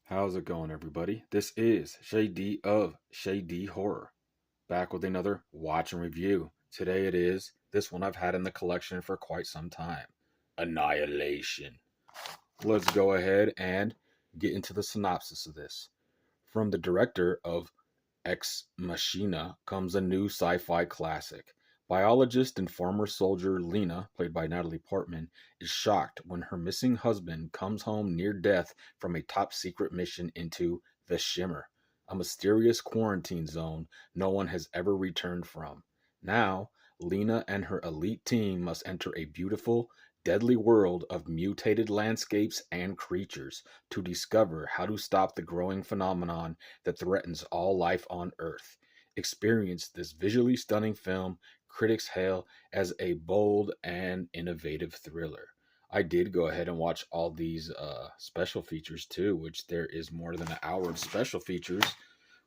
How's it going, everybody? This is Shady of Shady Horror, back with another watch and review. Today it is this one I've had in the collection for quite some time, Annihilation. Let's go ahead and get into the synopsis of this. From the director of Ex Machina comes a new sci fi classic. Biologist and former soldier Lena, played by Natalie Portman, is shocked when her missing husband comes home near death from a top secret mission into the Shimmer, a mysterious quarantine zone no one has ever returned from. Now, Lena and her elite team must enter a beautiful, deadly world of mutated landscapes and creatures to discover how to stop the growing phenomenon that threatens all life on Earth. Experience this visually stunning film critics hail as a bold and innovative thriller. I did go ahead and watch all these special features too, which there is more than an hour of special features,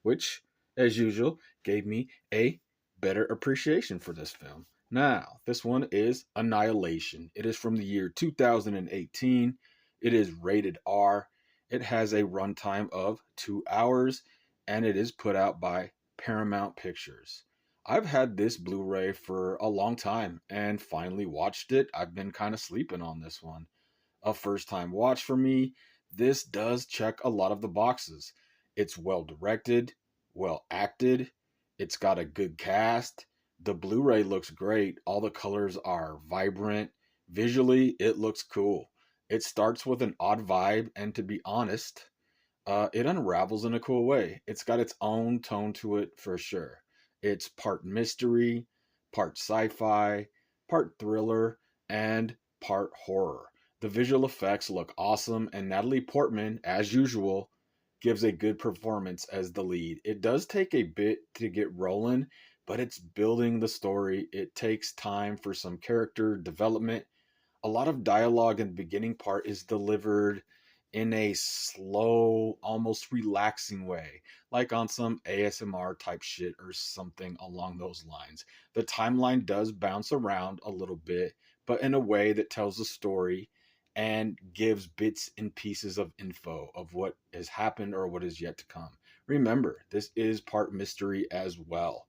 which, as usual, gave me a better appreciation for this film. Now, this one is Annihilation. It is from the year 2018. It is rated R. It has a runtime of 2 hours, and it is put out by Paramount Pictures. I've had this Blu ray for a long time and finally watched it. I've been kind of sleeping on this one. A first time watch for me. This does check a lot of the boxes. It's well directed, well acted, it's got a good cast. The Blu ray looks great. All the colors are vibrant. Visually, it looks cool. It starts with an odd vibe, and to be honest, it unravels in a cool way. It's got its own tone to it for sure. It's part mystery, part sci fi, part thriller, and part horror. The visual effects look awesome, and Natalie Portman, as usual, gives a good performance as the lead. It does take a bit to get rolling, but it's building the story. It takes time for some character development. A lot of dialogue in the beginning part is delivered in a slow, almost relaxing way, like on some ASMR type shit or something along those lines. The timeline does bounce around a little bit, but in a way that tells the story and gives bits and pieces of info of what has happened or what is yet to come. Remember, this is part mystery as well.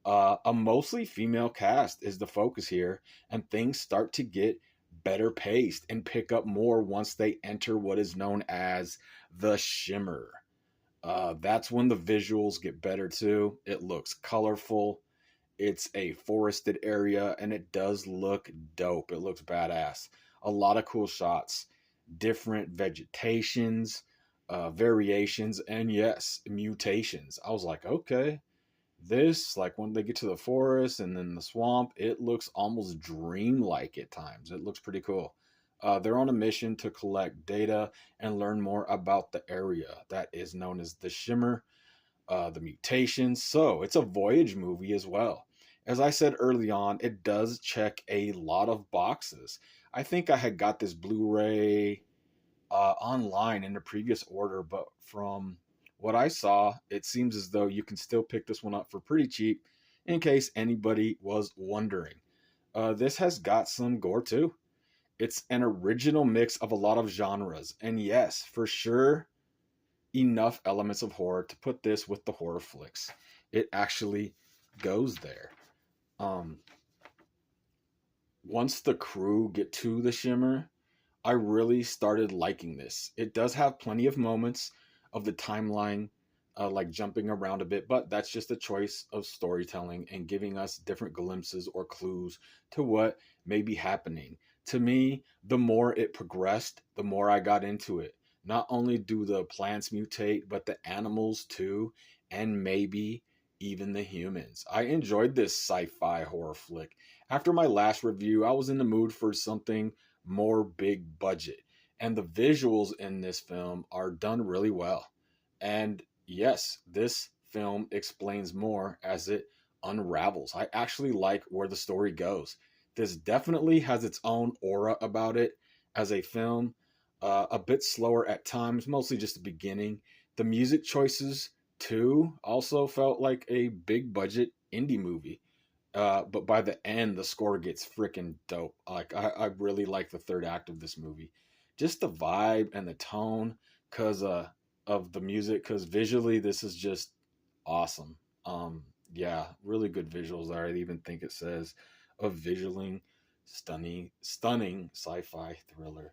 A mostly female cast is the focus here, and things start to get better paced and pick up more once they enter what is known as the Shimmer. That's when the visuals get better too. It looks colorful. It's a forested area, and it does look dope. It looks badass. A lot of cool shots, different vegetations, variations, and yes, mutations. I was like, okay, this, like when they get to the forest and then the swamp, it looks almost dreamlike at times. It looks pretty cool. They're on a mission to collect data and learn more about the area that is known as the Shimmer, the mutations. So it's a voyage movie as well. As I said early on, it does check a lot of boxes. I think I had got this Blu ray online in the previous order, but from what I saw, it seems as though you can still pick this one up for pretty cheap in case anybody was wondering. This has got some gore too. It's an original mix of a lot of genres, and yes, for sure, enough elements of horror to put this with the horror flicks. It actually goes there. Um, Once the crew get to the Shimmer, I really started liking this. It does have plenty of moments of the timeline, like jumping around a bit, but that's just a choice of storytelling and giving us different glimpses or clues to what may be happening. To me, the more it progressed, the more I got into it. Not only do the plants mutate, but the animals too, and maybe even the humans. I enjoyed this sci fi horror flick. After my last review, I was in the mood for something more big budget. And the visuals in this film are done really well. And yes, this film explains more as it unravels. I actually like where the story goes. This definitely has its own aura about it as a film, a bit slower at times, mostly just the beginning. The music choices, too, also felt like a big budget indie movie. But by the end, the score gets freaking dope. Like I really like the third act of this movie, just the vibe and the tone. Cause of the music, because visually this is just awesome. Um, yeah, really good visuals. I even think it says a visually stunning sci-fi thriller.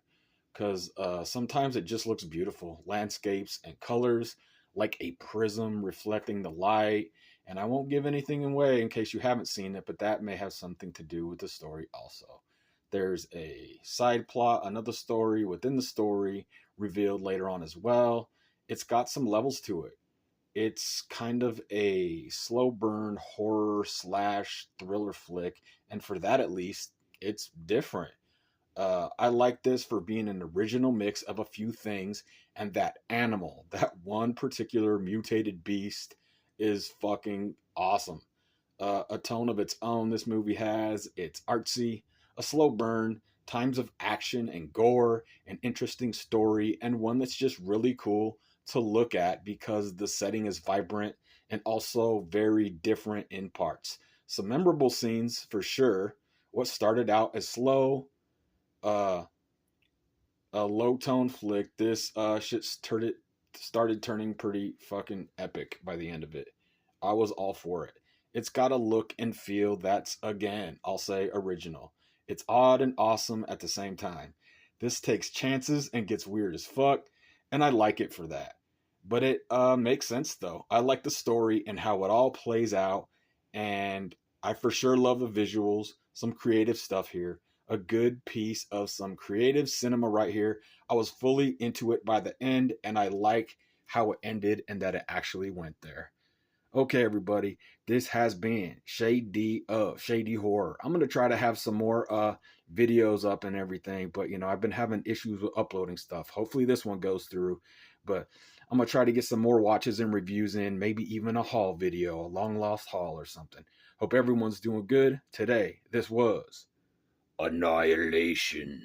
Because sometimes it just looks beautiful, landscapes and colors like a prism reflecting the light. And I won't give anything away in case you haven't seen it, but that may have something to do with the story also. There's a side plot, another story within the story revealed later on as well. It's got some levels to it. It's kind of a slow burn horror slash thriller flick, and for that at least, it's different. I like this for being an original mix of a few things, and that animal, that one particular mutated beast, is fucking awesome. A tone of its own this movie has. It's artsy, a slow burn, times of action and gore, an interesting story, and one that's just really cool to look at because the setting is vibrant and also very different in parts. Some memorable scenes for sure. What started out as uh, a low tone flick, this shit started turning pretty fucking epic by the end of it. I was all for it. It's got a look and feel that's, again, I'll say original. It's odd and awesome at the same time. This takes chances and gets weird as fuck, and I like it for that. But it makes sense though. I like the story and how it all plays out, and I for sure love the visuals, some creative stuff here, a good piece of some creative cinema right here. I was fully into it by the end, and I like how it ended and that it actually went there. Okay, everybody, this has been Shady Horror. I'm gonna try to have some more videos up and everything, but I've been having issues with uploading stuff. Hopefully this one goes through, but I'm gonna try to get some more watches and reviews in, maybe even a haul video, a long lost haul or something. Hope everyone's doing good today. This was Annihilation.